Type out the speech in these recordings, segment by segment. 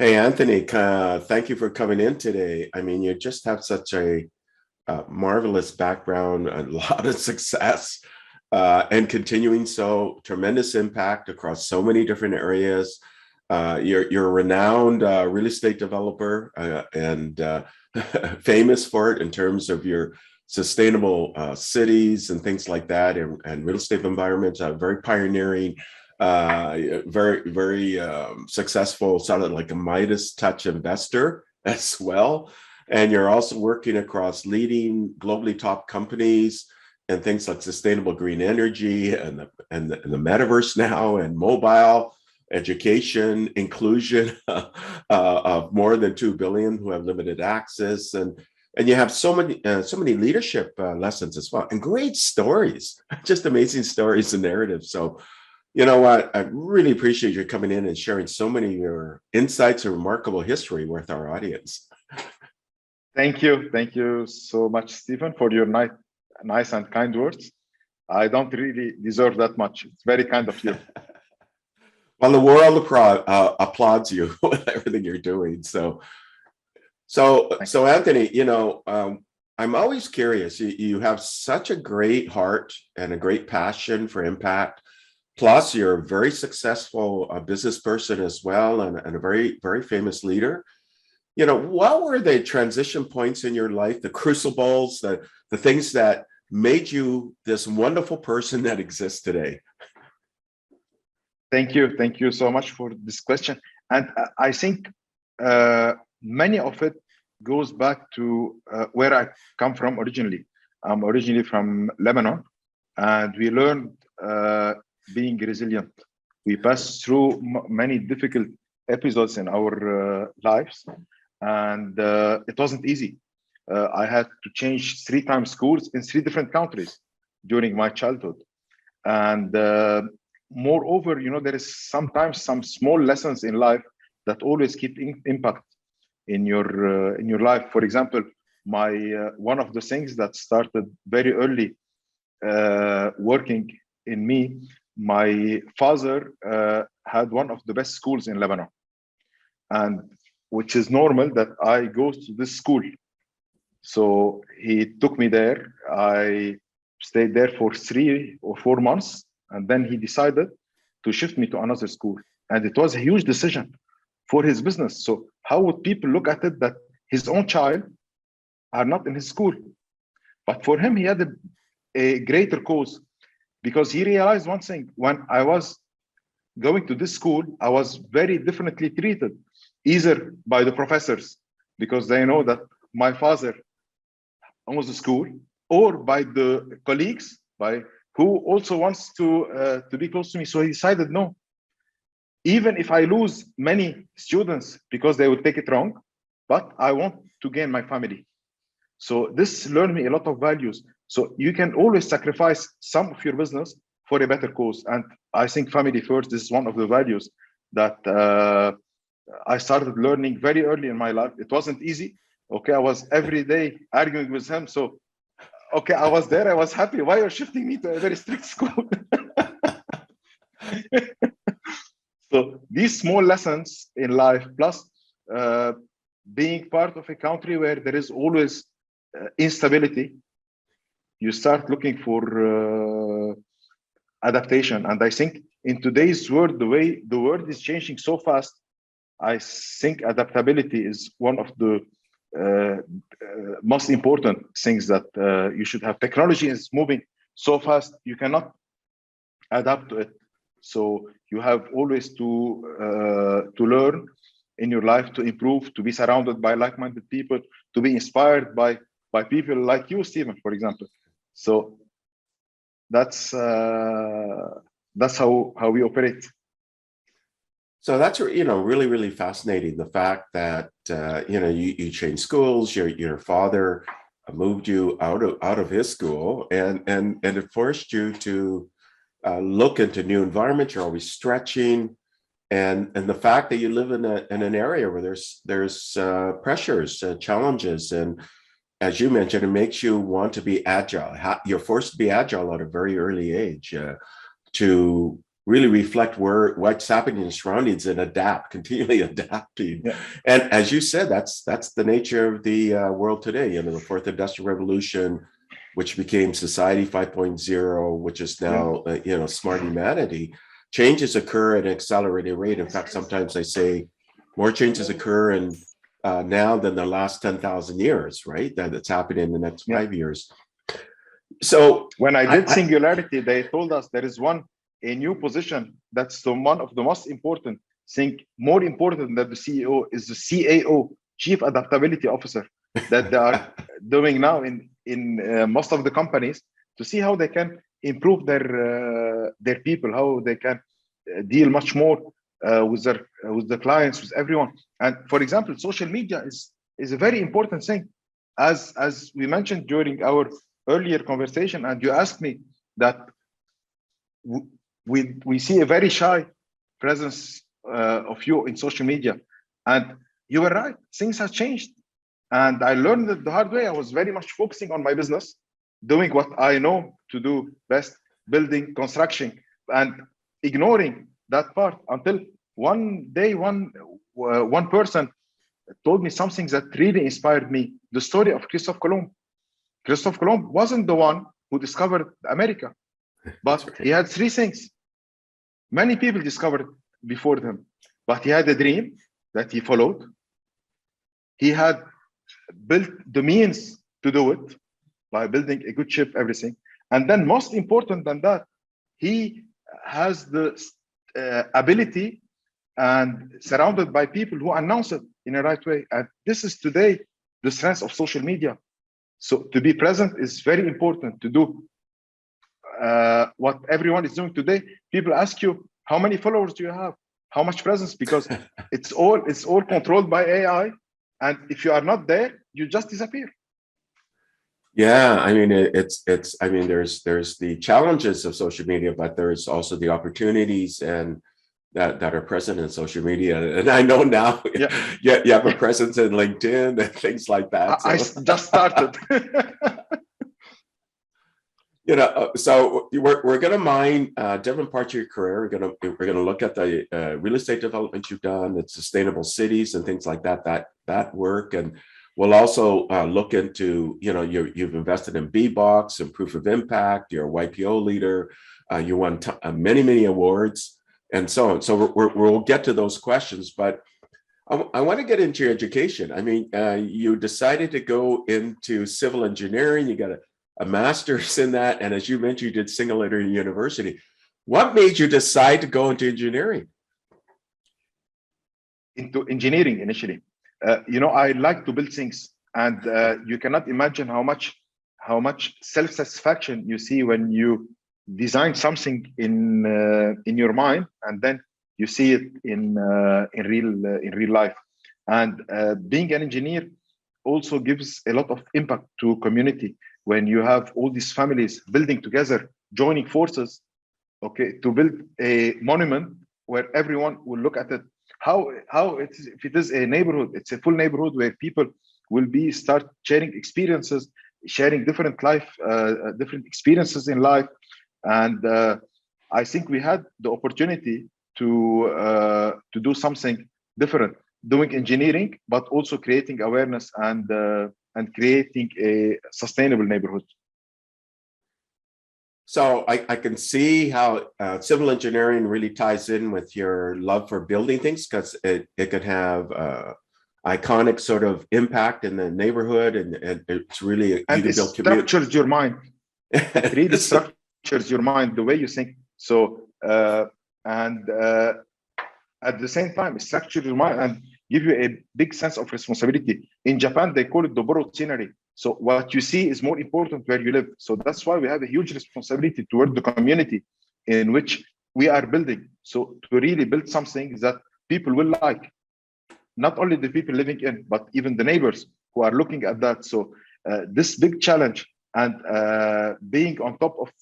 Hey, Anthony, thank you for coming in today. I mean, you just have such a marvelous background, a lot of success, and continuing so tremendous impact across so many different areas. You're a renowned real estate developer and famous for it in terms of your sustainable cities and things like that, and real estate environments. Very pioneering, very successful, sounded like a Midas touch investor as well. And you're also working across leading globally top companies and things like sustainable green energy and the metaverse now, and mobile education, inclusion of more than 2 billion who have limited access, and you have so many leadership lessons as well, and great stories, just amazing stories and narratives. So you know what? I really appreciate you coming in and sharing so many of your insights and remarkable history with our audience. Thank you. Thank you so much, Stephen, for your nice and kind words. I don't really deserve that much. It's very kind of you. Well, the world applauds you with everything you're doing. So Anthony, I'm always curious. You have such a great heart and a great passion for impact. Plus, you're a very successful business person as well, and a very, very famous leader. What were the transition points in your life, the crucibles, the things that made you this wonderful person that exists today? Thank you. Thank you so much for this question. And I think many of it goes back to where I come from originally. I'm originally from Lebanon, and we learned being resilient. We passed through many difficult episodes in our lives, and it wasn't easy. I had to change 3 times schools in 3 different countries during my childhood. And moreover, there is sometimes some small lessons in life that always keep impact in your life. For example, my one of the things that started very early working in me, my father had one of the best schools in Lebanon, and which is normal that I go to this school. So he took me there. I stayed there for 3 or 4 months, and then he decided to shift me to another school. And it was a huge decision for his business. So how would people look at it that his own child are not in his school? But for him, he had a greater cause, because he realized one thing: when I was going to this school, I was very differently treated, either by the professors, because they know that my father owns the school, or by the colleagues, by who also wants to be close to me. So he decided, no, even if I lose many students because they will take it wrong, but I want to gain my family. So this learned me a lot of values. So you can always sacrifice some of your business for a better cause. And I think family first is one of the values that I started learning very early in my life. It wasn't easy. Okay, I was every day arguing with him. So, okay, I was there. I was happy. Why are you shifting me to a very strict school? So these small lessons in life, plus being part of a country where there is always instability, you start looking for adaptation. And I think in today's world, the way the world is changing so fast, I think adaptability is one of the most important things that you should have. Technology is moving so fast, you cannot adapt to it. So you have always to learn in your life, to improve, to be surrounded by like-minded people, to be inspired by people like you, Stephen, for example. So that's how we operate. So that's really, really fascinating. The fact that you changed schools. Your father moved you out of his school, and it forced you to look into new environments. You're always stretching, and the fact that you live in an area where there's pressures, challenges, and as you mentioned, it makes you want to be agile. You're forced to be agile at a very early age to really reflect what's happening in surroundings and adapt, continually adapting. Yeah. And as you said, that's the nature of the world today. You know, the fourth industrial revolution, which became society 5.0, which is now smart humanity. Changes occur at an accelerated rate. In fact, sometimes I say more changes occur in now than the last 10,000 years, right? That's happening in the next 5 years. So when I did Singularity, they told us there is a new position that's one of the most important thing, more important than the CEO, is the CAO, Chief Adaptability Officer, that they are doing now in most of the companies to see how they can improve their people, how they can deal much more with the clients, with everyone. And for example, social media is a very important thing, as we mentioned during our earlier conversation, and you asked me that we see a very shy presence of you in social media, and you were right. Things have changed, and I learned it the hard way. I was very much focusing on my business, doing what I know to do best, building, construction, and ignoring that part until one day, one person told me something that really inspired me: the story of Christophe Colomb. Christophe Colomb wasn't the one who discovered America, but he had three things. Many people discovered before him, but he had a dream that he followed. He had built the means to do it by building a good ship, everything. And then most important than that, he has the ability and surrounded by people who announce it in a right way. And this is today the strength of social media. So to be present is very important. To do what everyone is doing today, people ask you, how many followers do you have? How much presence? Because it's all controlled by AI. And if you are not there, you just disappear. Yeah, I mean, I mean, there's the challenges of social media, but there's also the opportunities and that are present in social media. And I know now you have a presence in LinkedIn and things like that. So. I just started. You know, so we're going to mine different parts of your career. We're going to look at the real estate development you've done, the sustainable cities and things like that work. And we'll also look into, you know, you've invested in BBOXX and proof of impact. You're a YPO leader. You won many awards and so on. So we'll get to those questions, but I want to get into your education. I mean, you decided to go into civil engineering. You got a master's in that. And as you mentioned, you did Singularity University. What made you decide to go into engineering? Into engineering initially. You know, I like to build things, and you cannot imagine how much self-satisfaction you see when you design something in your mind, and then you see it in real life. And being an engineer also gives a lot of impact to community when you have all these families building together, joining forces, okay, to build a monument where everyone will look at it. How it is, if it is a neighborhood, it's a full neighborhood where people will start sharing experiences, sharing different experiences in life. And I think we had the opportunity to do something different, doing engineering, but also creating awareness and creating a sustainable neighborhood. So I can see how civil engineering really ties in with your love for building things, because it could have iconic sort of impact in the neighborhood, and it's really and it structures your mind. It really structures your mind, the way you think. So at the same time, it structures your mind and give you a big sense of responsibility. In Japan, they call it the borrowed scenery. So what you see is more important where you live. So that's why we have a huge responsibility toward the community in which we are building. So to really build something that people will like, not only the people living in, but even the neighbors who are looking at that. So this big challenge and being on top of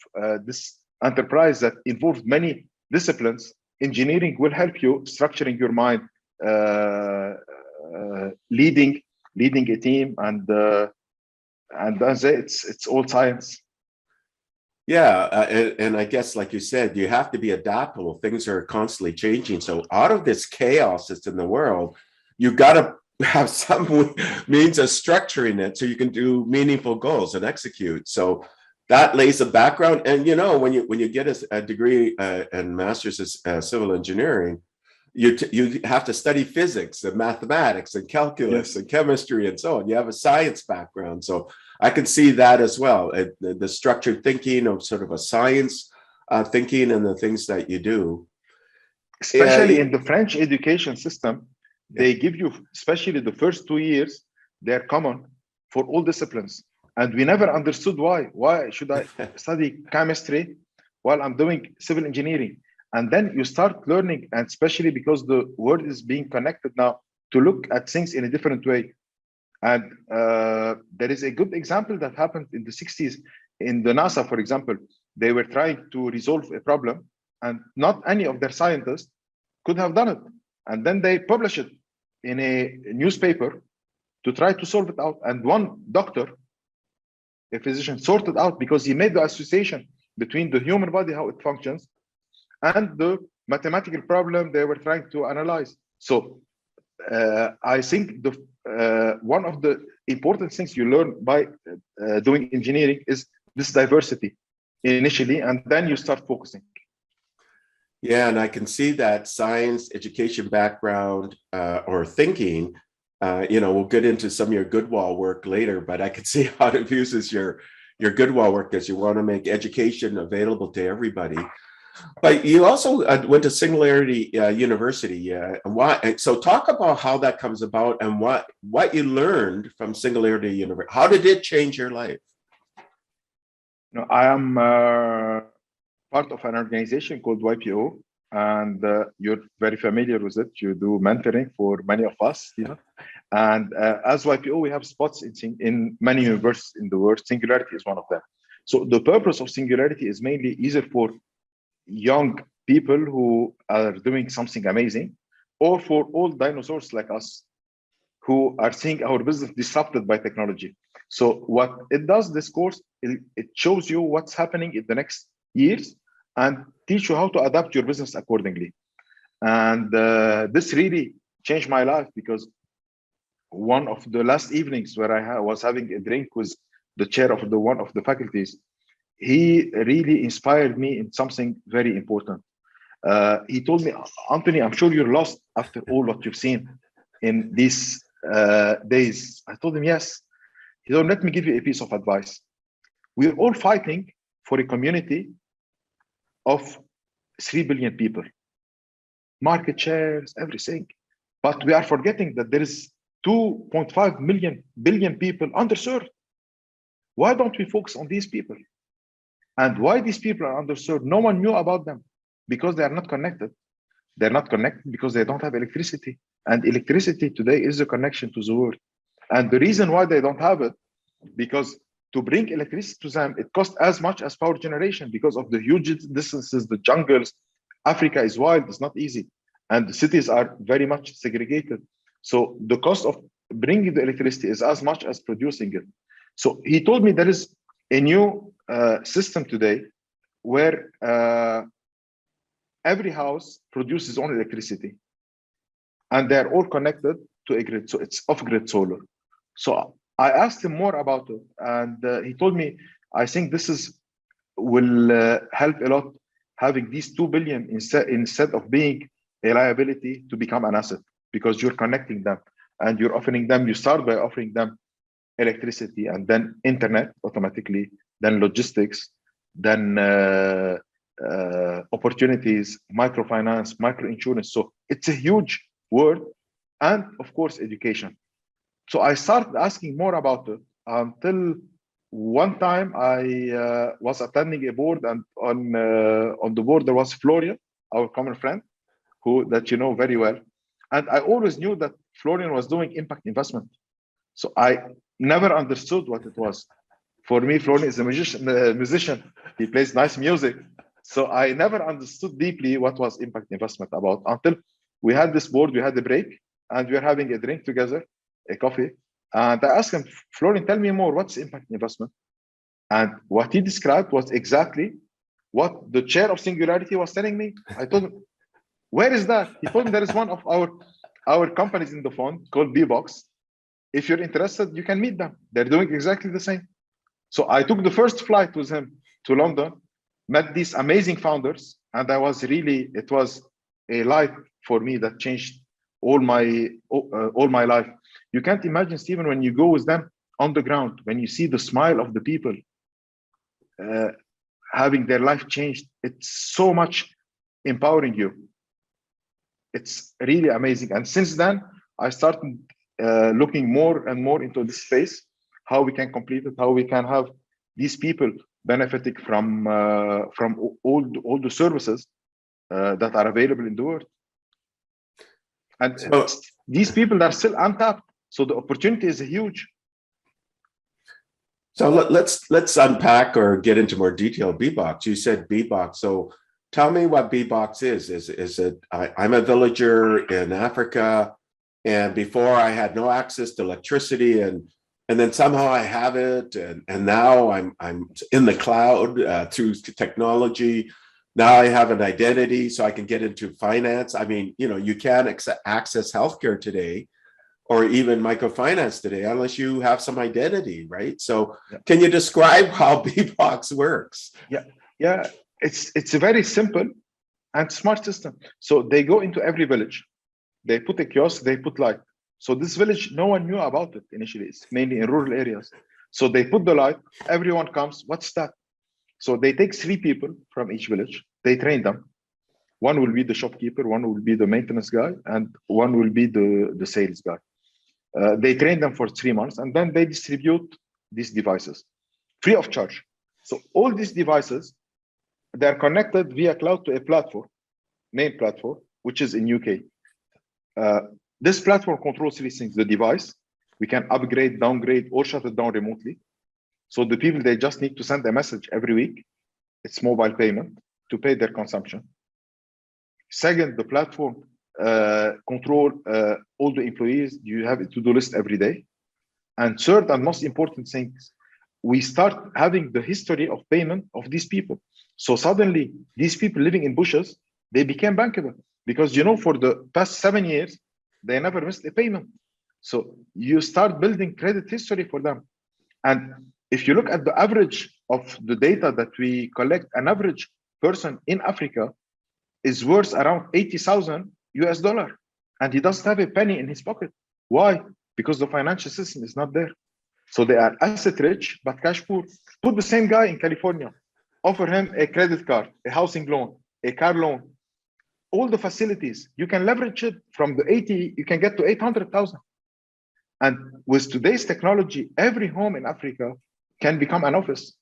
this enterprise that involves many disciplines, engineering will help you structuring your mind, leading a team, and that's it. It's all science. Yeah, and I guess, like you said, you have to be adaptable. Things are constantly changing. So out of this chaos that's in the world, you got to have some means of structuring it so you can do meaningful goals and execute. So that lays a background. And when you get a degree and master's in civil engineering, you have to study physics and mathematics and calculus Yes. and chemistry and so on. You have a science background, so I can see that as well. The structured thinking of sort of a science thinking and the things that you do. Especially Yeah, in the French education system, yeah, they give you, especially the first 2 years, they're common for all disciplines. And we never understood why. Why should I study chemistry while I'm doing civil engineering? And then you start learning, and especially because the world is being connected now, to look at things in a different way. And there is a good example that happened in the 60s in the NASA, for example. They were trying to resolve a problem, and not any of their scientists could have done it. And then they publish it in a newspaper to try to solve it out. And one doctor, a physician, sorted out because he made the association between the human body, how it functions, and the mathematical problem they were trying to analyze. So I think one of the important things you learn by doing engineering is this diversity initially, and then you start focusing. yeah, and I can see that science education background or thinking. We'll get into some of your Goodwall work later, but I can see how it uses your Goodwall work as you want to make education available to everybody. But you also went to Singularity University. Why? So talk about how that comes about and what you learned from Singularity University. How did it change your life? I am part of an organization called YPO, and you're very familiar with it. You do mentoring for many of us, And as YPO, we have spots in many universities in the world. Singularity is one of them. So the purpose of Singularity is mainly either for young people who are doing something amazing, or for old dinosaurs like us who are seeing our business disrupted by technology. So what it does, this course, it shows you what's happening in the next years and teach you how to adapt your business accordingly. And this really changed my life, because one of the last evenings where I was having a drink with the chair of one of the faculties, he really inspired me in something very important. He told me, Anthony, I'm sure you're lost after all what you've seen in these days. I told him, yes. He said, let me give you a piece of advice. We're all fighting for a community of 3 billion people, market shares, everything. But we are forgetting that there is 2.5 billion people underserved. Why don't we focus on these people? And why these people are underserved? No one knew about them because they are not connected. They're not connected because they don't have electricity. And electricity today is the connection to the world. And the reason why they don't have it, because to bring electricity to them, it costs as much as power generation because of the huge distances, the jungles. Africa is wild, it's not easy. And the cities are very much segregated. So the cost of bringing the electricity is as much as producing it. So he told me there is a new system today where every house produces its own electricity, and they're all connected to a grid. So it's off-grid solar. So I asked him more about it, and he told me, I think this will help a lot, having these 2 billion instead of being a liability to become an asset, because you're connecting them and you're offering them. You start by offering them electricity, and then internet automatically, then logistics, then opportunities, microfinance, microinsurance. So it's a huge world, and of course, education. So I started asking more about it until one time I was attending a board, and on the board there was Florian, our common friend, that you know very well. And I always knew that Florian was doing impact investment. So I never understood what it was. For me, Florian is a musician. He plays nice music. So I never understood deeply what was impact investment about, until we had this board, we had a break, and we were having a drink together, a coffee. And I asked him, Florian, tell me more, what's impact investment? And what he described was exactly what the chair of Singularity was telling me. I told him, where is that? He told me there is one of our companies in the fund called BBOXX. If you're interested, you can meet them. They're doing exactly the same. So I took the first flight with him to London, met these amazing founders, and it was a light for me that changed all my life. You can't imagine, Stephen, when you go with them on the ground, when you see the smile of the people having their life changed, it's so much empowering you. It's really amazing. And since then, I started looking more and more into this space, how we can complete it, how we can have these people benefiting from all the services that are available in the world. And so, these people are still untapped. So the opportunity is huge. So let's unpack or get into more detail. BBOXX, you said BBOXX. So tell me what BBOXX is. Is it, I'm a villager in Africa, and before I had no access to electricity, and then somehow I have it, and now I'm in the cloud through technology. Now I have an identity, so I can get into finance. I mean, you can't access healthcare today, or even microfinance today, unless you have some identity, right? So can you describe how BBOXX works? Yeah, it's a very simple and smart system. So they go into every village, they put a kiosk, they put light. So this village, no one knew about it initially. It's mainly in rural areas. So they put the light, everyone comes, what's that? So they take 3 people from each village, they train them. One will be the shopkeeper, one will be the maintenance guy, and one will be the sales guy. They train them for 3 months, and then they distribute these devices free of charge. So all these devices, they're connected via cloud to a platform, main platform, which is in UK. This platform controls 3 things: the device, we can upgrade, downgrade, or shut it down remotely. So the people, they just need to send a message every week. It's mobile payment to pay their consumption. Second, the platform control all the employees. You have a to-do list every day. And third, and most important thing, we start having the history of payment of these people. So suddenly, these people living in bushes, they became bankable, because for the past 7 years, they never missed a payment. So you start building credit history for them. And if you look at the average of the data that we collect, an average person in Africa is worth around $80,000 US, and he doesn't have a penny in his pocket. Why? Because the financial system is not there. So they are asset rich but cash poor. Put the same guy in California, offer him a credit card, a housing loan, a car loan, all the facilities. You can leverage it from the 80, you can get to 800,000. And with today's technology, every home in Africa can become an office.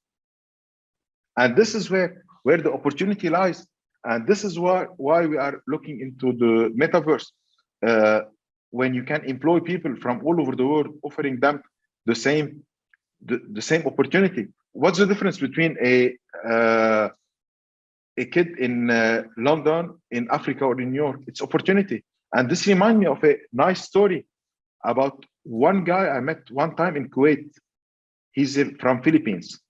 And this is where the opportunity lies. And this is why we are looking into the metaverse, when you can employ people from all over the world, offering them the same opportunity. What's the difference between a kid in London, in Africa, or in New York? It's opportunity. And this reminds me of a nice story about one guy I met one time in Kuwait. He's from Philippines.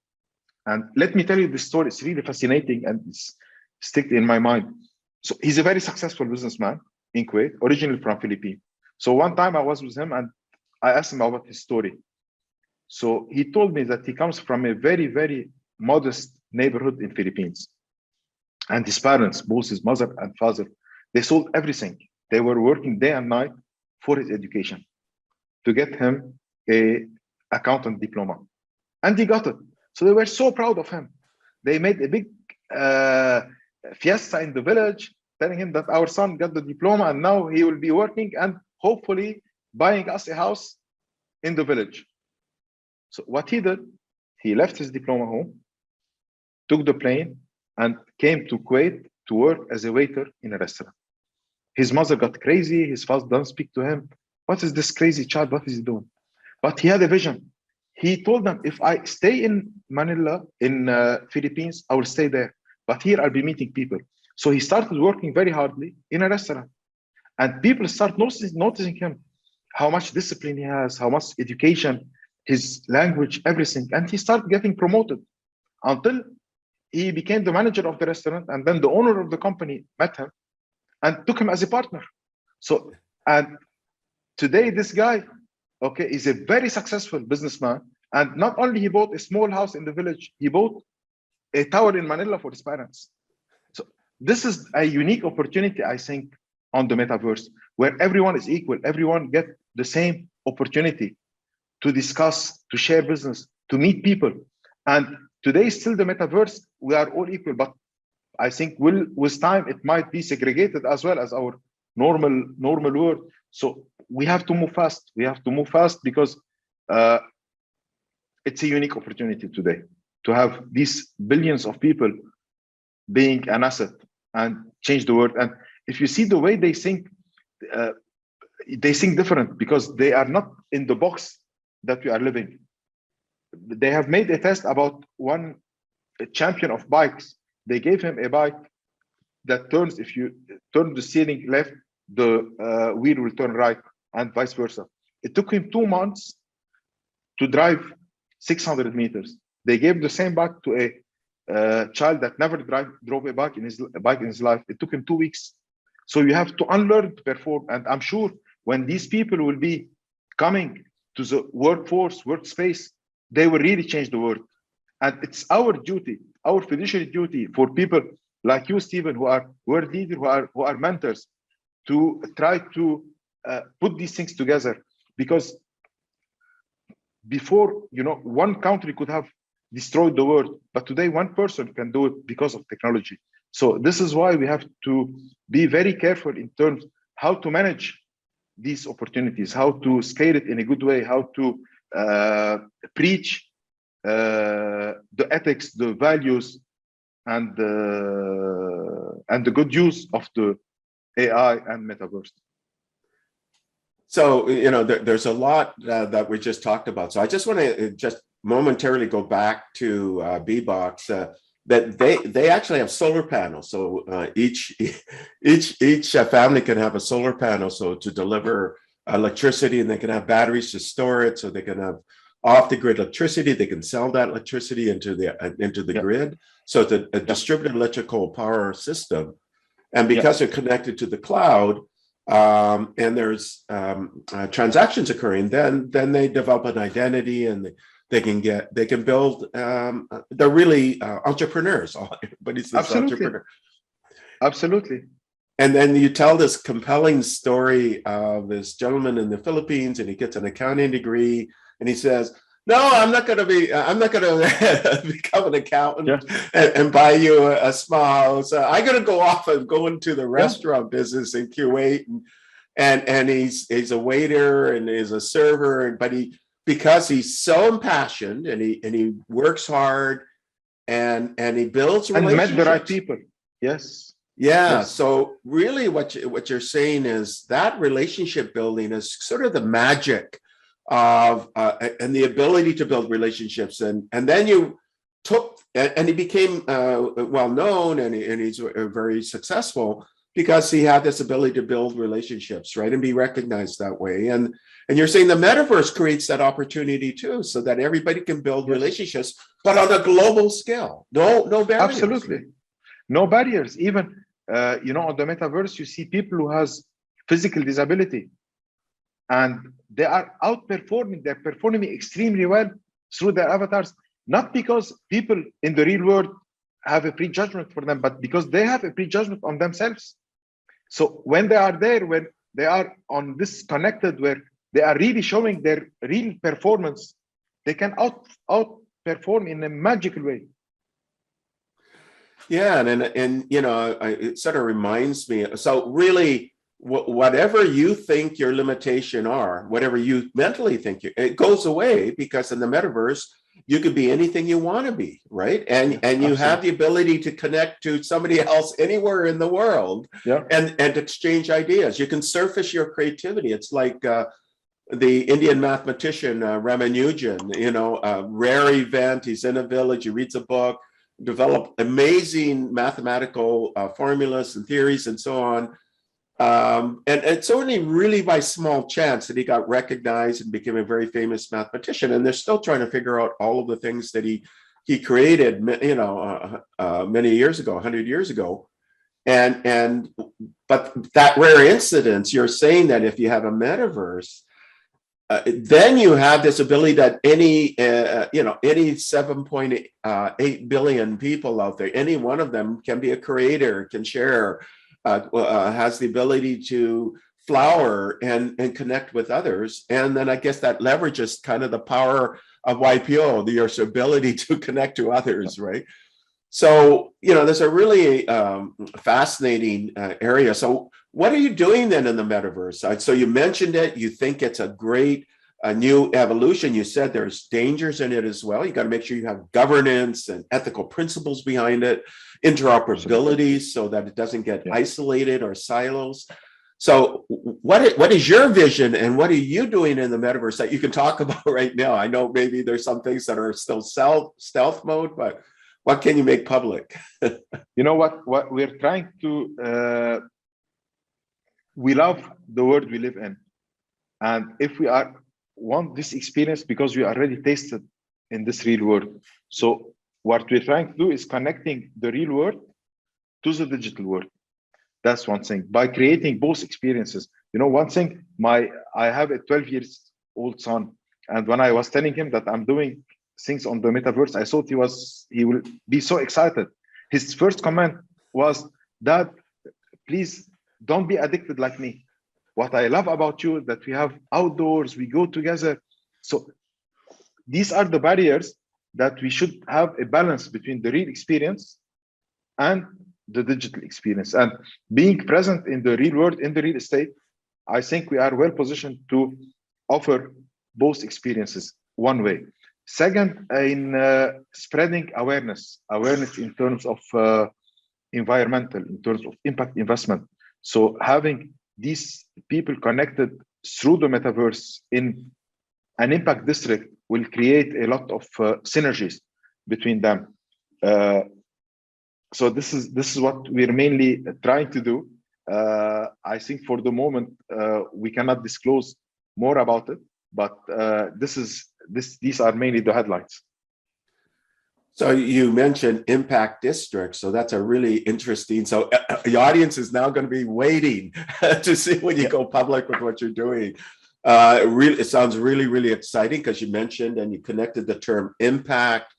And let me tell you this story. It's really fascinating and it's stick in my mind. So he's a very successful businessman in Kuwait, originally from Philippines. So one time I was with him and I asked him about his story. So he told me that he comes from a very, very modest neighborhood in Philippines. And his parents, both his mother and father, they sold everything. They were working day and night for his education to get him a accountant diploma. And he got it. So they were so proud of him. They made a big fiesta in the village, telling him that our son got the diploma and now he will be working and hopefully buying us a house in the village. So what he did, he left his diploma home, took the plane, and came to Kuwait to work as a waiter in a restaurant. His mother got crazy. His father doesn't speak to him. What is this crazy child? What is he doing? But he had a vision. He told them, if I stay in Manila, in Philippines, I will stay there. But here I'll be meeting people. So he started working very hardly in a restaurant. And people start noticing him, how much discipline he has, how much education. his language, everything. And he started getting promoted until he became the manager of the restaurant. And then the owner of the company met him and took him as a partner. So, and today this guy, okay, is a very successful businessman. And not only he bought a small house in the village, he bought a tower in Manila for his parents. So this is a unique opportunity, I think, on the metaverse, where everyone is equal, everyone get the same opportunity to discuss, to share business, to meet people. And today, still the metaverse, we are all equal, but I think with time, it might be segregated as well as our normal world. So we have to move fast. We have to move fast because it's a unique opportunity today to have these billions of people being an asset and change the world. And if you see the way they think different because they are not in the box that we are living. They have made a test about one champion of bikes. They gave him a bike that turns, if you turn the steering left, the wheel will turn right and vice versa. It took him 2 months to drive 600 meters. They gave the same bike to a child that never drove a bike in his life. It took him 2 weeks. So you have to unlearn to perform. And I'm sure when these people will be coming to the workspace, they will really change the world. And it's our duty, our fiduciary duty for people like you, Stephen, who are world leaders, who are mentors, to try to put these things together. Because before, one country could have destroyed the world, but today one person can do it because of technology. So this is why we have to be very careful in terms how to manage these opportunities, how to scale it in a good way, how to preach the ethics, the values, and the good use of the AI and metaverse. So, there's a lot that we just talked about. So I just want to just momentarily go back to BBOXX, that they actually have solar panels. So each family can have a solar panel, so to deliver electricity, and they can have batteries to store it, so they can have off-the-grid electricity. They can sell that electricity into the grid. So it's a distributed electrical power system. And because they're connected to the cloud, and there's transactions occurring, then they develop an identity, and they can build. They're really entrepreneurs. Everybody's this entrepreneur. Absolutely. And then you tell this compelling story of this gentleman in the Philippines, and he gets an accounting degree, and he says, "No, I'm not going to become an accountant and buy you a small house. I'm going to go off and go into the restaurant business in Kuwait, and he's a waiter and he's a server, but because he's so impassioned and he works hard and he builds relationships and met the right people." Yes. So really, what you're saying is that relationship building is sort of the magic of and the ability to build relationships, and then you took and he became well known, and he's very successful because he had this ability to build relationships, right, and be recognized that way. And you're saying the metaverse creates that opportunity too, so that everybody can build relationships, but on a global scale. No barriers. Absolutely, no barriers. Even on the metaverse, you see people who has physical disability, and they are outperforming. They're performing extremely well through their avatars, not because people in the real world have a prejudgment for them, but because they have a prejudgment on themselves. So when they are there, when they are on this connected, where they are really showing their real performance, they can outperform in a magical way. Yeah, and it sort of reminds me. So really, whatever you think your limitation are, whatever you mentally think, it goes away, because in the metaverse, you could be anything you want to be, right? And you have the ability to connect to somebody else anywhere in the world, and exchange ideas. You can surface your creativity. It's like the Indian mathematician Ramanujan, a rare event. He's in a village, he reads a book, develop amazing mathematical formulas and theories and so on. And it's only really by small chance that he got recognized and became a very famous mathematician. And they're still trying to figure out all of the things that he created, you know, many years ago, 100 years ago. But that rare incidence, you're saying that if you have a metaverse, then you have this ability that any 7.8 billion people out there, any one of them can be a creator, can share, has the ability to flower and connect with others. And then I guess that leverages kind of the power of YPO, your ability to connect to others, right? So, you know, there's a really fascinating area. So what are you doing then in the metaverse? So you mentioned it, you think it's a great new evolution. You said there's dangers in it as well. You got to make sure you have governance and ethical principles behind it, interoperability so that it doesn't get isolated or silos. So what is your vision and what are you doing in the metaverse that you can talk about right now? I know maybe there's some things that are still stealth mode, but what can you make public? You know what we're trying to, we love the world we live in. And if we want this experience because we already tasted in this real world. So what we're trying to do is connecting the real world to the digital world. That's one thing, by creating both experiences. You know, one thing, I have a 12-year-old son. And when I was telling him that I'm doing things on the metaverse, I thought he will be so excited. His first comment was, "Dad, please don't be addicted like me. What I love about you is that we have outdoors, we go together." So these are the barriers that we should have a balance between the real experience and the digital experience. And being present in the real world, in the real estate, I think we are well positioned to offer both experiences one way. Second, in spreading awareness in terms of environmental, in terms of impact investment. So having these people connected through the metaverse in an impact district will create a lot of synergies between them. So this is what we're mainly trying to do. I think for the moment we cannot disclose more about it, but these are mainly the headlines. So you mentioned impact districts, so that's a really interesting. So the audience is now going to be waiting to see when you go public with what you're doing. It sounds really, really exciting because you mentioned and you connected the term impact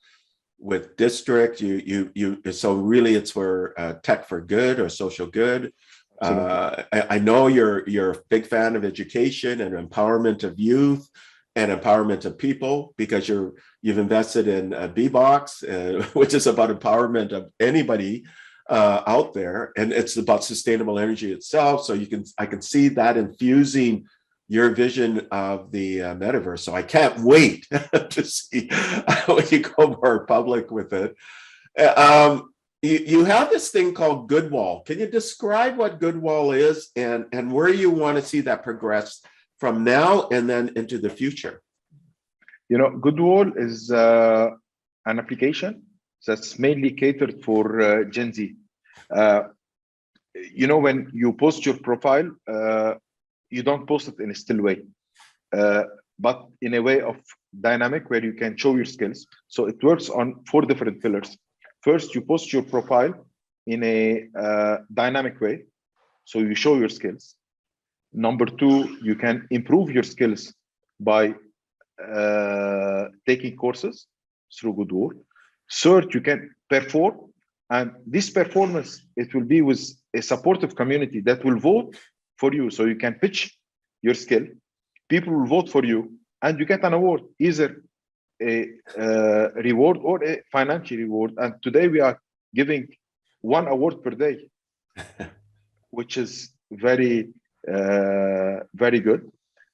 with district. So really it's for tech for good or social good. I know you're a big fan of education and empowerment of youth and empowerment of people, because you've invested in BBOXX, which is about empowerment of anybody out there, and it's about sustainable energy itself. So I can see that infusing your vision of the metaverse. So I can't wait to see when you go more public with it. You have this thing called Goodwall. Can you describe what Goodwall is and where you want to see that progress from now and then into the future? You know, Goodwall is an application that's mainly catered for Gen Z. You know, when you post your profile, you don't post it in a still way, but in a way of dynamic where you can show your skills. So it works on 4 different pillars. First, you post your profile in a dynamic way, so you show your skills. Number 2, you can improve your skills by taking courses through Goodwall. Third, you can perform, and this performance, it will be with a supportive community that will vote for you. So you can pitch your skill, people will vote for you, and you get an award, either a reward or a financial reward. And today we are giving 1 award per day, which is very, very good.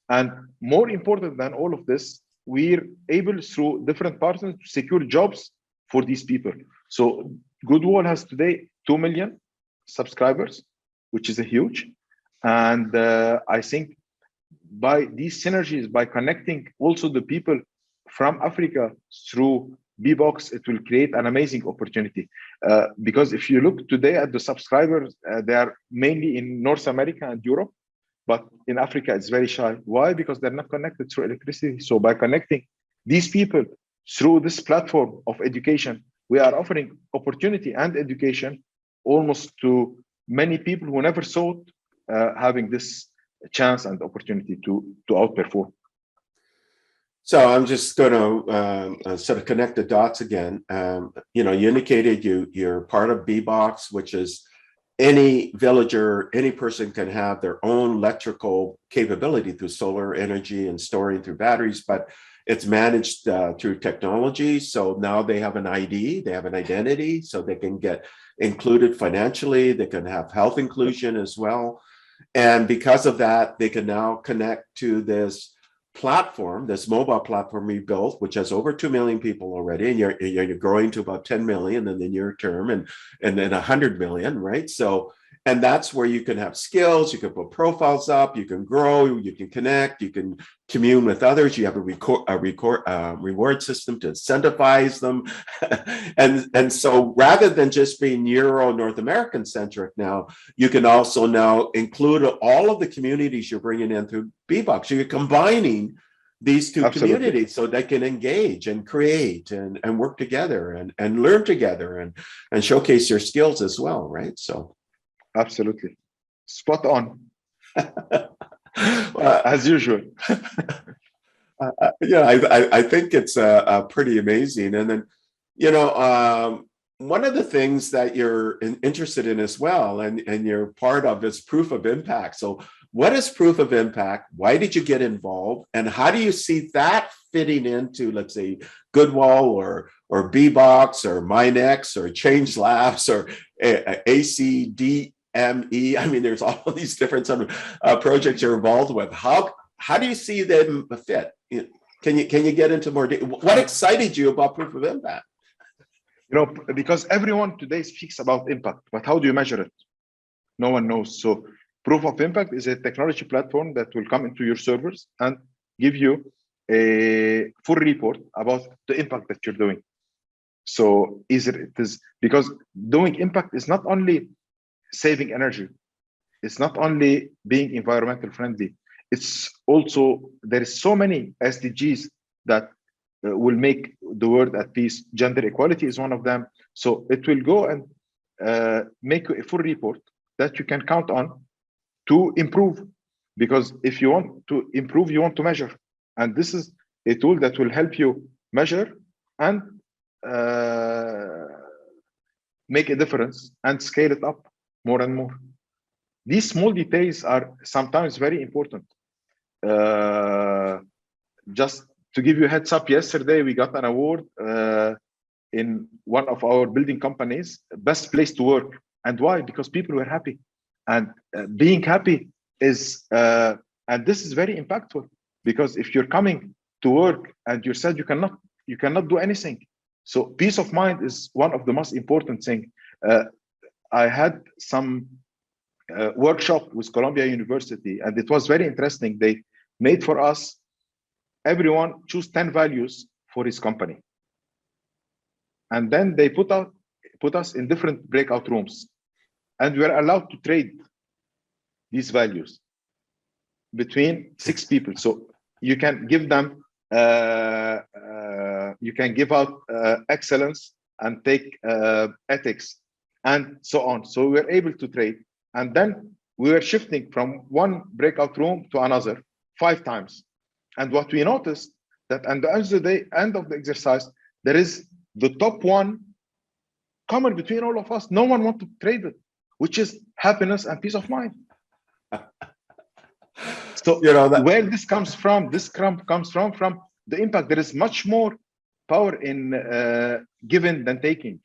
And more important than all of this, we're able through different partners to secure jobs for these people. So Goodwall has today 2 million subscribers, which is a huge. And I think by these synergies, by connecting also the people from Africa through BBOXX, it will create an amazing opportunity. Because if you look today at the subscribers, they are mainly in North America and Europe, but in Africa, it's very shy. Why? Because they're not connected through electricity. So by connecting these people through this platform of education, we are offering opportunity and education almost to many people who never thought having this chance and opportunity to outperform. So I'm just going to sort of connect the dots again. You know, you indicated you're part of BBOXX, which is any villager, any person can have their own electrical capability through solar energy and storing through batteries, but it's managed through technology. So now they have an ID, they have an identity, so they can get included financially, they can have health inclusion as well. And because of that, they can now connect to this platform, this mobile platform we built, which has over 2 million people already, and you're growing to about 10 million in the near term, and then 100 million, right? So, and that's where you can have skills, you can put profiles up, you can grow, you can connect, you can commune with others, you have a reward system to incentivize them. and so rather than just being Euro North American centric now, you can also now include all of the communities you're bringing in through BBOXX. So you're combining these two Absolutely. communities so they can engage and create and work together and learn together and showcase their skills as well, right? So absolutely, spot on. As usual. Yeah, I think it's pretty amazing. And then, you know, one of the things that you're interested in as well, and you're part of, is proof of impact. So what is proof of impact? Why did you get involved? And how do you see that fitting into, let's say, Goodwall or BBOXX or MineX or Change Labs or ACDME? I mean, there's all of these different sort of projects you're involved with. How do you see them fit? Can you get into more detail? What excited you about proof of impact? You know, because everyone today speaks about impact, but how do you measure it? No one knows. So proof of impact is a technology platform that will come into your servers and give you a full report about the impact that you're doing. So it is because doing impact is not only saving energy, it's not only being environmental friendly, it's also, there is so many SDGs that will make the world at peace. Gender equality is one of them. So it will go and make a full report that you can count on to improve. Because if you want to improve, you want to measure. And this is a tool that will help you measure and make a difference and scale it up more and more. These small details are sometimes very important. Just to give you a heads up, yesterday we got an award in one of our building companies, best place to work. And why? Because people were happy. And being happy is, and this is very impactful, because if you're coming to work and you're sad, you cannot do anything. So peace of mind is one of the most important things. I had some workshop with Columbia University, and it was very interesting. They made for us, everyone choose 10 values for his company. And then they put us in different breakout rooms, and we are allowed to trade these values between 6 people. So you can give them, you can give out excellence and take ethics and so on. So we were able to trade. And then we were shifting from one breakout room to another 5 times. And what we noticed that at the end of the day, end of the exercise, there is the top one common between all of us. No one wants to trade it, which is happiness and peace of mind. So you know where this comes from? This comes from the impact. There is much more power in giving than taking.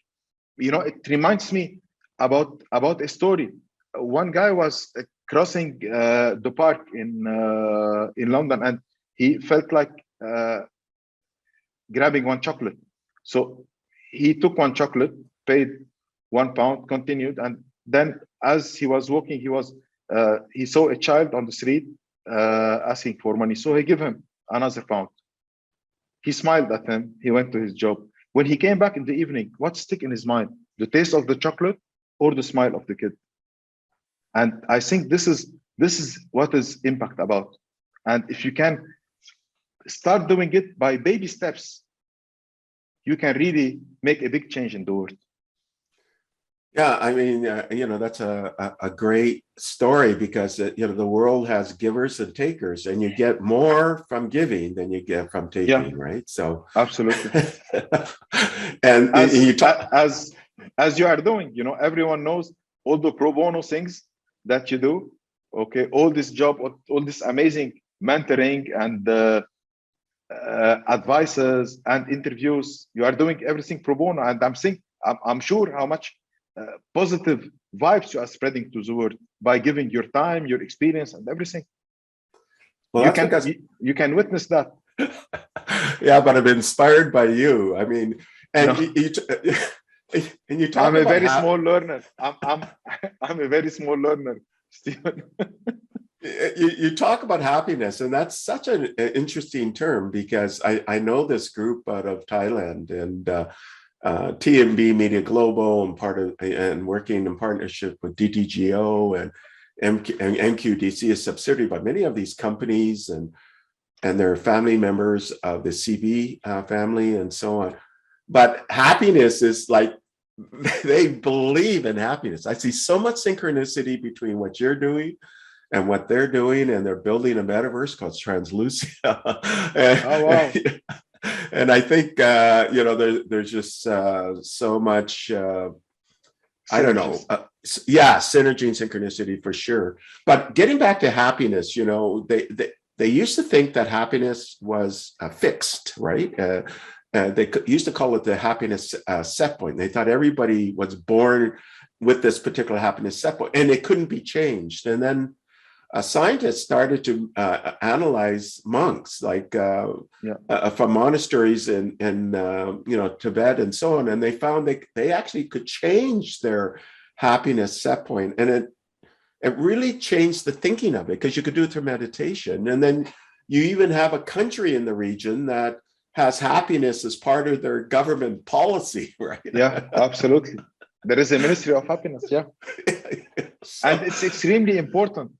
You know, it reminds me about a story. One guy was crossing the park in London, and he felt like grabbing one chocolate. So he took one chocolate, paid £1, continued, and then as he was walking, he saw a child on the street asking for money. So he gave him another £1. He smiled at him. He went to his job. when he came back in the evening, what stick in his mind? The taste of the chocolate or the smile of the kid? And I think this is what is impact about. And if you can start doing it by baby steps, you can really make a big change in the world. Yeah, I mean, that's a great story because, the world has givers and takers, and you get more from giving than you get from taking, right? So absolutely. And you talk as you are doing, everyone knows all the pro bono things that you do. Okay, all this job, all this amazing mentoring and advices and interviews. You are doing everything pro bono, and I'm sure how much positive vibes you are spreading to the world by giving your time, your experience, and everything. Well, you can witness that. Yeah, but I'm inspired by you. I mean, and you talk. I'm a very small learner. I'm a very small learner, Stephen. You talk about happiness, and that's such an interesting term because I know this group out of Thailand, and TMB Media Global, and working in partnership with DTGO and MQDC, a subsidiary by many of these companies, and they're family members of the CB family and so on. But happiness is like, they believe in happiness. I see so much synchronicity between what you're doing and what they're doing, and they're building a metaverse called Translucia. Oh, wow. And I think, there's just so much, I don't know. Synergy and synchronicity for sure. But getting back to happiness, they used to think that happiness was fixed, right? They used to call it the happiness set point. They thought everybody was born with this particular happiness set point, and it couldn't be changed. And then scientists started to analyze monks, like from monasteries in Tibet and so on, and they found they actually could change their happiness set point, and it really changed the thinking of it, because you could do it through meditation. And then you even have a country in the region that has happiness as part of their government policy, right? Yeah, absolutely. There is a Ministry of Happiness, and it's extremely important.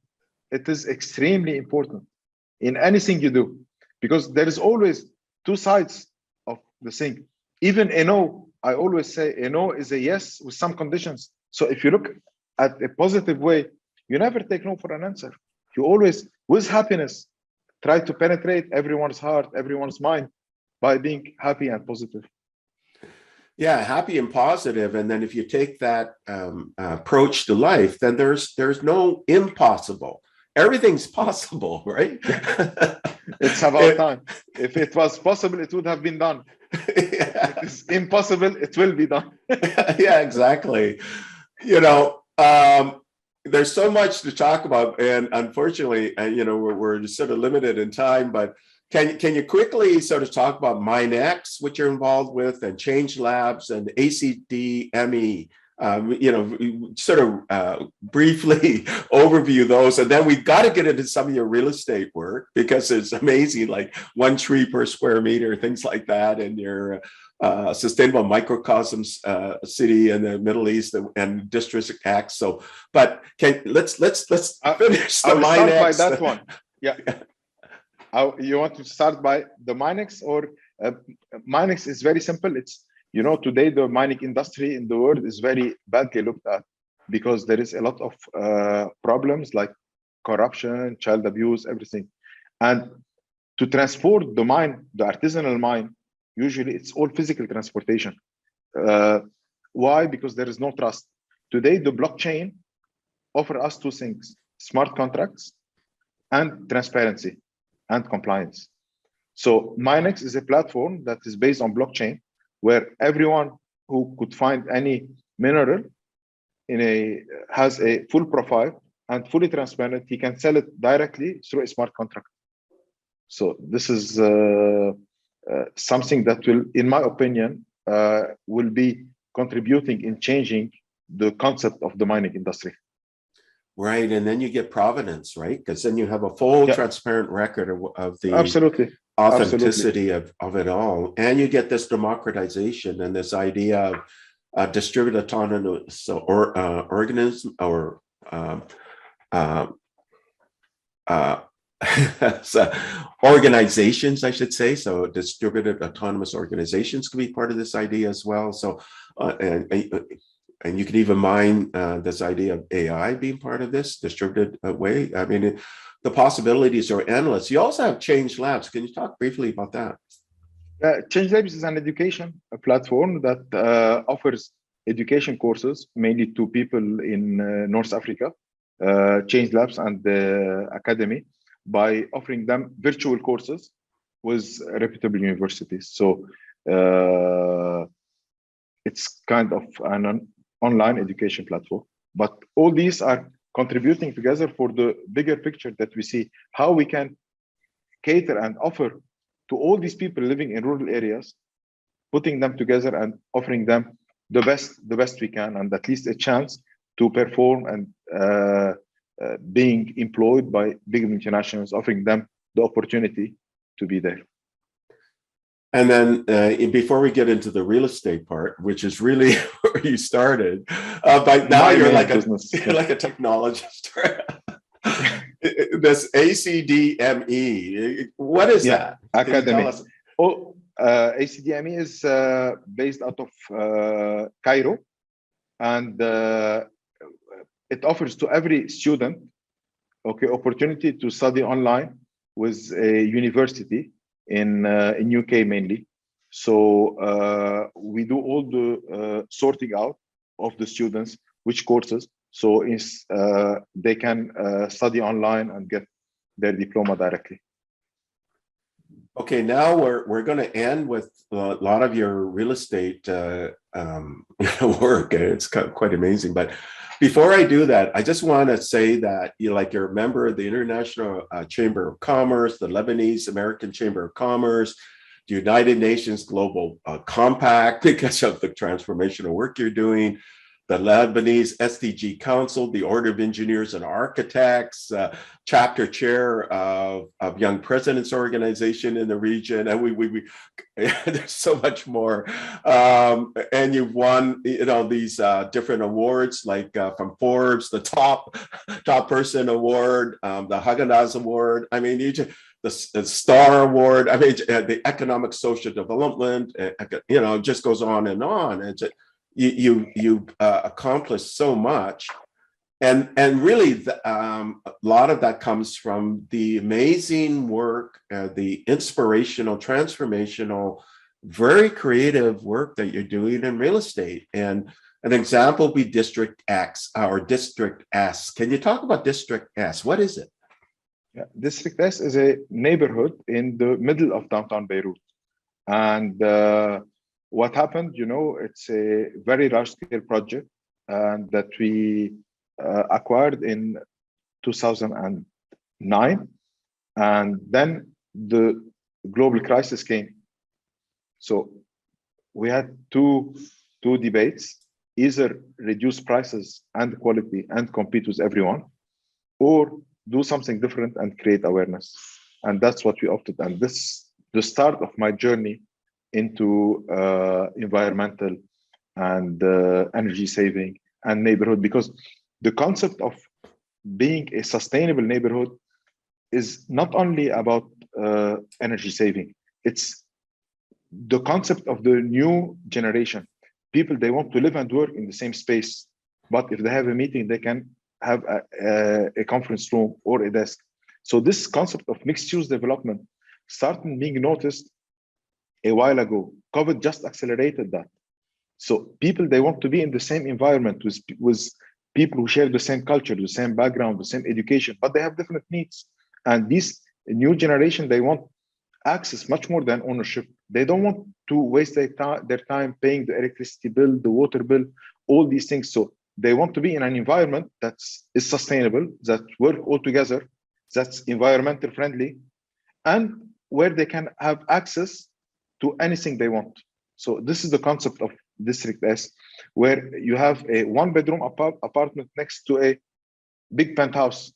It is extremely important in anything you do, because there is always two sides of the thing. Even a no, I always say a no is a yes with some conditions. So if you look at a positive way, you never take no for an answer. You always, with happiness, try to penetrate everyone's heart, everyone's mind by being happy and positive. Yeah, happy and positive. And then if you take that approach to life, then there's no impossible. Everything's possible, right? It's about time. If it was possible, it would have been done. Yeah. If it's impossible, it will be done. Yeah, exactly. There's so much to talk about, and unfortunately, we're just sort of limited in time. But can you quickly sort of talk about MindX, which you're involved with, and Change Labs and ACDME? Sort of briefly overview those, and then we've got to get into some of your real estate work, because it's amazing, like 1 tree per square meter, things like that, and your sustainable microcosms city in the Middle East and District X. So, but let's finish the MindX. Start by that one. Yeah. You want to start by the MindX, or MindX is very simple. It's today the mining industry in the world is very badly looked at, because there is a lot of problems like corruption, child abuse, everything. And to transport the mine, the artisanal mine, usually it's all physical transportation. Why? Because there is no trust. Today, the blockchain offers us two things: smart contracts and transparency and compliance. So MindX is a platform that is based on blockchain, where everyone who could find any mineral has a full profile and fully transparent. He can sell it directly through a smart contract. So this is something that will, in my opinion, will be contributing in changing the concept of the mining industry. Right, and then you get provenance, right? Because then you have a full transparent record of the absolutely authenticity of it all. And you get this democratization and this idea of distributed autonomous organism or so organizations, I should say. So distributed autonomous organizations can be part of this idea as well. So, and you can even mine this idea of AI being part of this distributed way. I mean, the possibilities are endless. You also have Change Labs. Can you talk briefly about that? Change Labs is an education platform that offers education courses mainly to people in North Africa, Change Labs and the Academy, by offering them virtual courses with reputable universities. So it's kind of an online education platform, but all these are contributing together for the bigger picture that we see how we can cater and offer to all these people living in rural areas, putting them together and offering them the best we can, and at least a chance to perform and being employed by big multinationals, offering them the opportunity to be there. And then before we get into the real estate part, which is really where you started, but now you're like a technologist. This ACDME, what is that? Academy. Oh, ACDME is based out of Cairo, and it offers to every student, opportunity to study online with a university in UK mainly. So we do all the sorting out of the students, which courses, so they can study online and get their diploma directly. Okay, now we're going to end with a lot of your real estate work. It's quite amazing. But before I do that, I just want to say that you're a member of the International Chamber of Commerce, the Lebanese American Chamber of Commerce, the United Nations Global Compact because of the transformational work you're doing, the Lebanese SDG Council, the Order of Engineers and Architects, chapter chair of Young Presidents Organization in the region, and we there's so much more. And you've won, these different awards, like from Forbes, the top person award, the Haagen-Dazs award. I mean, the Star Award. I mean, the Economic Social Development. It just goes on and on. And you accomplished so much, and really a lot of that comes from the amazing work, the inspirational, transformational, very creative work that you're doing in real estate. And an example would be District X or District S. Can you talk about District S? What is it? Yeah, District S is a neighborhood in the middle of downtown Beirut, and what happened, it's a very large-scale project and that we acquired in 2009, and then the global crisis came. So we had two debates: either reduce prices and quality and compete with everyone, or do something different and create awareness. And that's what we opted. And this is the start of my journey into environmental and energy saving and neighborhood, because the concept of being a sustainable neighborhood is not only about energy saving, it's the concept of the new generation. People, they want to live and work in the same space, but if they have a meeting, they can have a conference room or a desk. So this concept of mixed-use development started being noticed a while ago. COVID just accelerated that. So people, they want to be in the same environment with people who share the same culture, the same background, the same education, but they have different needs. And this new generation, they want access much more than ownership. They don't want to waste their time paying the electricity bill, the water bill, all these things. So they want to be in an environment that is sustainable, that work all together, that's environmental friendly, and where they can have access to anything they want. So this is the concept of District S, where you have a one-bedroom apartment next to a big penthouse.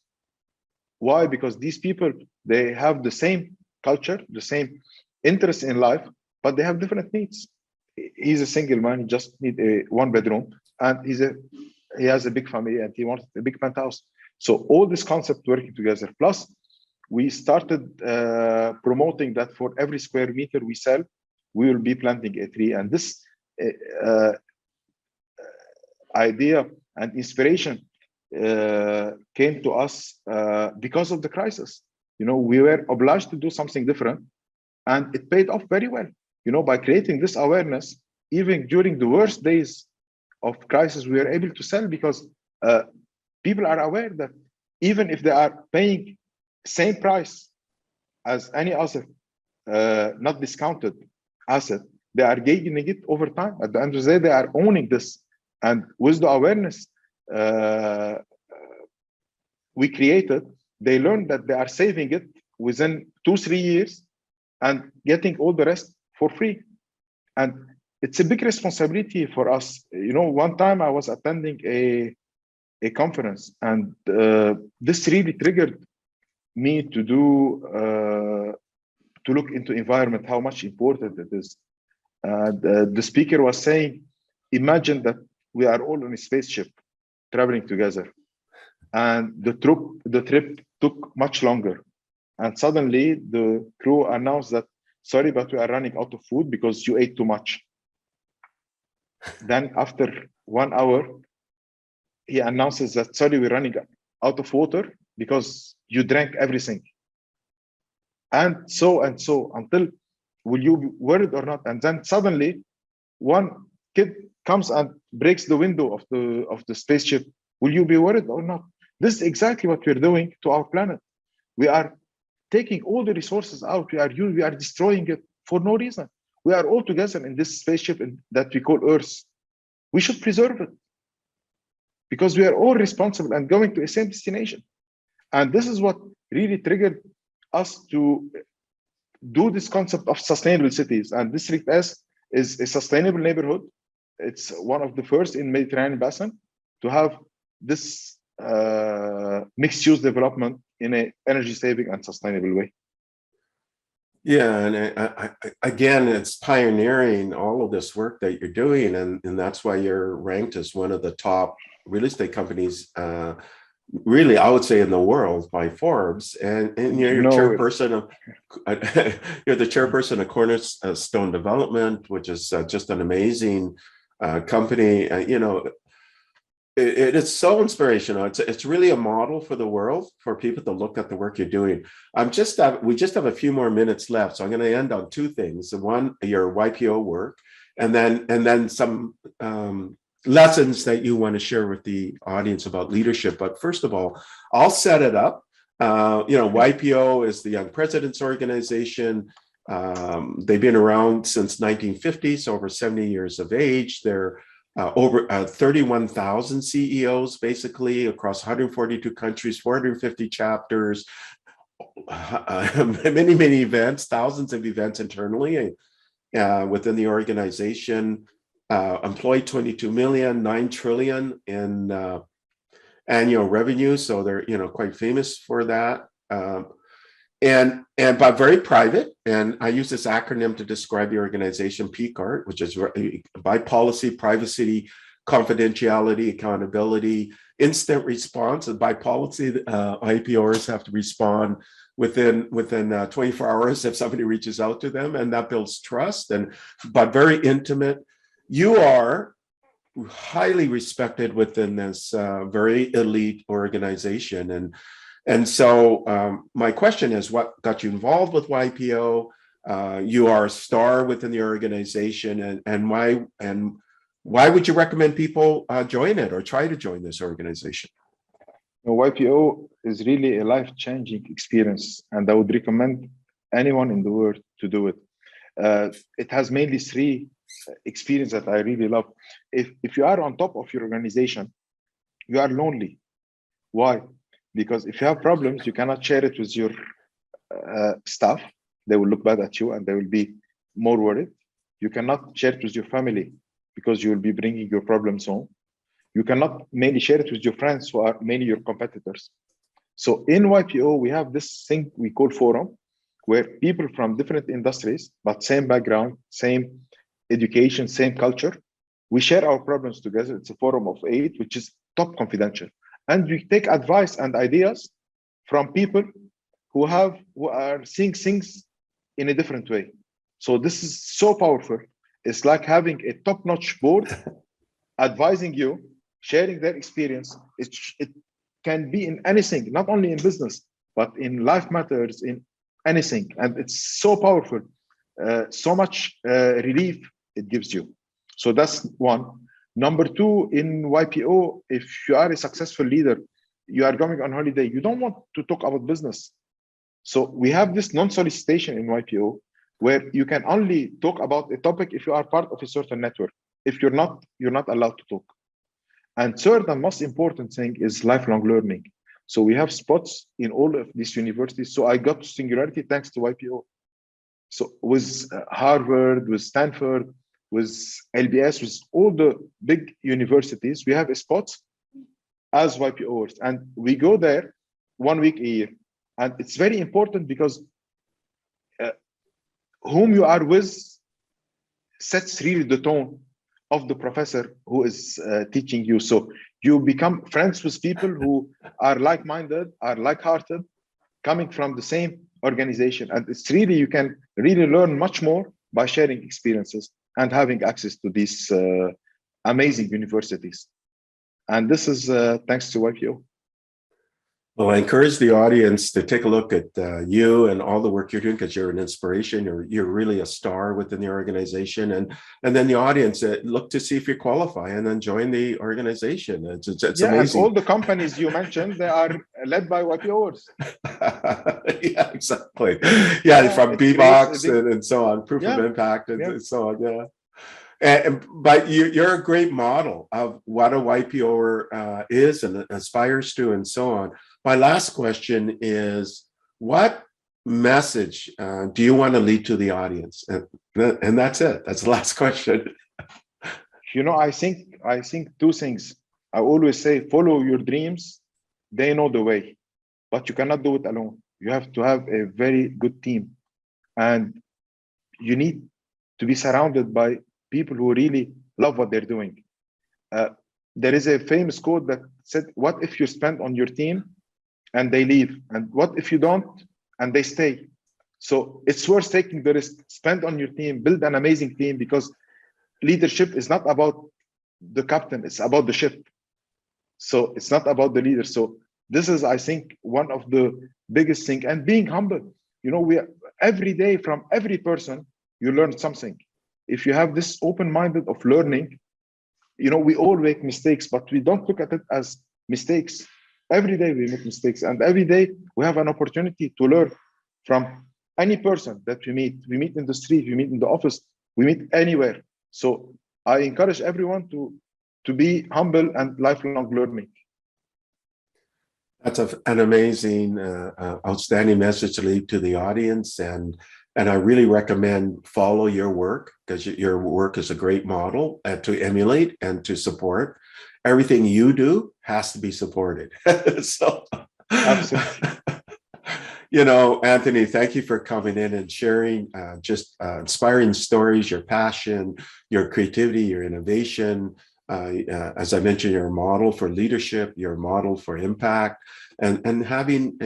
Why? Because these people, they have the same culture, the same interest in life, but they have different needs. He's a single man, he just need a one bedroom, and he has a big family and he wants a big penthouse. So all this concept working together. Plus, we started promoting that for every square meter we sell, we will be planting a tree. And this idea and inspiration came to us because of the crisis. You know, we were obliged to do something different, and it paid off very well. You know, by creating this awareness, even during the worst days of crisis, we were able to sell because people are aware that even if they are paying same price as any other not discounted asset, they are gaining it over time. At the end of the day, they are owning this. And with the awareness we created, they learned that they are saving it within 2-3 years and getting all the rest for free. And it's a big responsibility for us. You know, one time I was attending a conference, and this really triggered me to do to look into environment, how much important it is. The speaker was saying, imagine that we are all on a spaceship traveling together, and the trip took much longer, and suddenly the crew announced that, sorry, but we are running out of food because you ate too much. Then after 1 hour, he announces that, sorry, we're running out of water because you drank everything. And so until, will you be worried or not? And then suddenly one kid comes and breaks the window of the spaceship. Will you be worried or not? This is exactly what we're doing to our planet. We are taking all the resources out. We are destroying it for no reason. We are all together in this spaceship that we call Earth. We should preserve it because we are all responsible and going to the same destination. And this is what really triggered us to do this concept of sustainable cities. And District S is a sustainable neighborhood. It's one of the first in Mediterranean basin to have this mixed-use development in an energy-saving and sustainable way. Yeah, and again, it's pioneering all of this work that you're doing, and that's why you're ranked as one of the top real estate companies, really, I would say, in the world by Forbes. And you're chairperson of you're the chairperson of Cornerstone Development, which is just an amazing company. You know, it's so inspirational. It's really a model for the world for people to look at the work you're doing. We just have a few more minutes left, so I'm going to end on two things. One, your YPO work, and then some lessons that you want to share with the audience about leadership. But first of all, I'll set it up. You know, YPO is the Young Presidents Organization. They've been around since 1950, so over 70 years of age. They're over 31,000 CEOs, basically, across 142 countries, 450 chapters, many events, thousands of events internally within the organization. Employ 22 million, 9 trillion in annual revenue. So they're, you know, quite famous for that. But very private. And I use this acronym to describe the organization, PCART, which is by policy, privacy, confidentiality, accountability, instant response. And by policy, IPOers have to respond within 24 hours if somebody reaches out to them, and that builds trust. But very intimate. You are highly respected within this very elite organization, and so my question is, what got you involved with YPO? You are a star within the organization, and why would you recommend people join it or try to join this organization? YPO is really a life-changing experience, and I would recommend anyone in the world to do it. It has mainly 3 experiences that I really love. If you are on top of your organization, you are lonely. Why? Because if you have problems, you cannot share it with your staff. They will look bad at you and they will be more worried. You cannot share it with your family because you will be bringing your problems home. You cannot mainly share it with your friends who are mainly your competitors. So in YPO, we have this thing we call forum, where people from different industries, but same background, same education, same culture, we share our problems together. It's a forum of 8, which is top confidential. And we take advice and ideas from people who are seeing things in a different way. So this is so powerful. It's like having a top-notch board advising you, sharing their experience. It can be in anything, not only in business, but in life matters, in anything. And it's so powerful, so much relief it gives you. So that's one. Number two, in YPO, if you are a successful leader, you are going on holiday, you don't want to talk about business. So we have this non-solicitation in YPO where you can only talk about a topic if you are part of a certain network. If you're not allowed to talk. And third and most important thing is lifelong learning. So we have spots in all of these universities. So I got to Singularity thanks to YPO. So with Harvard, with Stanford, with LBS, with all the big universities, we have spots as YPOers. And we go there 1 week a year. And it's very important because whom you are with sets really the tone of the professor who is teaching you. So you become friends with people who are like-minded, are like-hearted, coming from the same organization. And it's really, you can really learn much more by sharing experiences and having access to these amazing universities. And this is thanks to YPO. Well, I encourage the audience to take a look at you and all the work you're doing, because you're an inspiration. You're really a star within the organization, and then the audience look to see if you qualify, and then join the organization. It's amazing. And all the companies you mentioned, they are led by YPOers. Yeah, exactly. Yeah, from BBOXX and so on, proof of impact and so on. Yeah. But you're a great model of what a YPOer is and aspires to, and so on. My last question is, what message do you want to lead to the audience? And that's it. That's the last question. I think two things. I always say, follow your dreams. They know the way, but you cannot do it alone. You have to have a very good team, and you need to be surrounded by people who really love what they're doing. There is a famous quote that said, what if you spend on your team and they leave? And what if you don't and they stay? So it's worth taking the risk. Spend on your team, build an amazing team, because leadership is not about the captain, it's about the ship. So it's not about the leader. So this is, I think, one of the biggest things. And being humble. We every day from every person, you learn something. If you have this open-minded of learning, we all make mistakes, but we don't look at it as mistakes. Every day we make mistakes, and every day we have an opportunity to learn from any person that we meet. We meet in the street, we meet in the office, we meet anywhere. So I encourage everyone to be humble and lifelong learning. That's an amazing, outstanding message to lead to the audience. And I really recommend follow your work, because your work is a great model to emulate and to support. Everything you do has to be supported. So, absolutely. Anthony, thank you for coming in and sharing just inspiring stories, your passion, your creativity, your innovation. As I mentioned, you're a model for leadership, you're a model for impact, and having,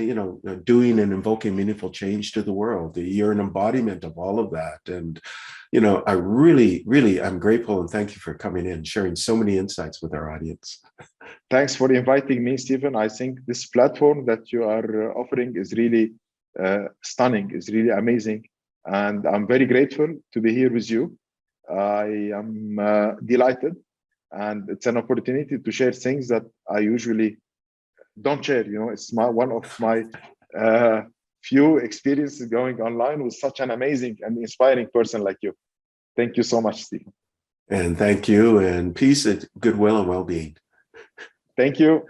doing and invoking meaningful change to the world. You're an embodiment of all of that. And, I really, I'm grateful, and thank you for coming in, sharing so many insights with our audience. Thanks for inviting me, Stephen. I think this platform that you are offering is really stunning, is really amazing. And I'm very grateful to be here with you. I am delighted. And it's an opportunity to share things that I usually don't share. It's one of my few experiences going online with such an amazing and inspiring person like you. Thank you so much, Stephen. And thank you, and peace, and goodwill, and well-being. Thank you.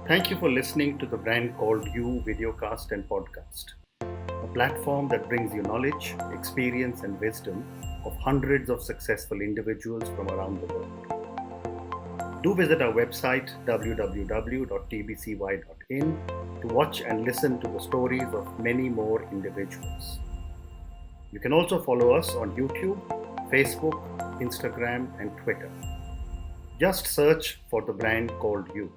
Thank you for listening to the brand called You Videocast and Podcast, a platform that brings you knowledge, experience, and wisdom of hundreds of successful individuals from around the world. Do visit our website www.tbcy.in to watch and listen to the stories of many more individuals. You can also follow us on YouTube, Facebook, Instagram, and Twitter. Just search for the brand called You.